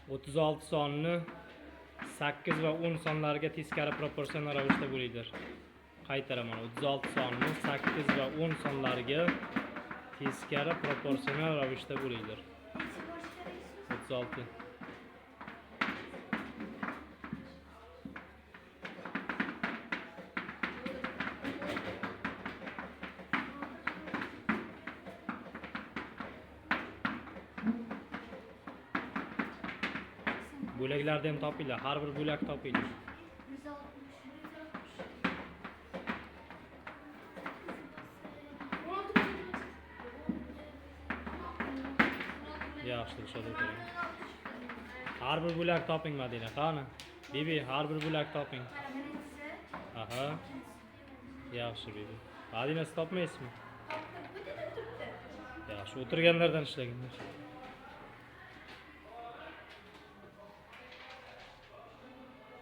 36 sonni 8 va 10 sonlariga teskari proporsional ravishda bo'linglar. Qaytaraman. 36 sonni 8 va 10 sonlariga teskari proporsional ravishda bo'linglar. 36. Bo'laklarni ham topinglar. Har bir bo'lak topinglar. 160. Yaxshi, o'shada o'tiring. Har bir bo'lak toping Madina. Qani? Bibi, har bir bo'lak toping. Aha. Yaxshi Bibi. Madina, siz topmaysizmi? Yaxshi, o'tirganlardan ishlaginglar.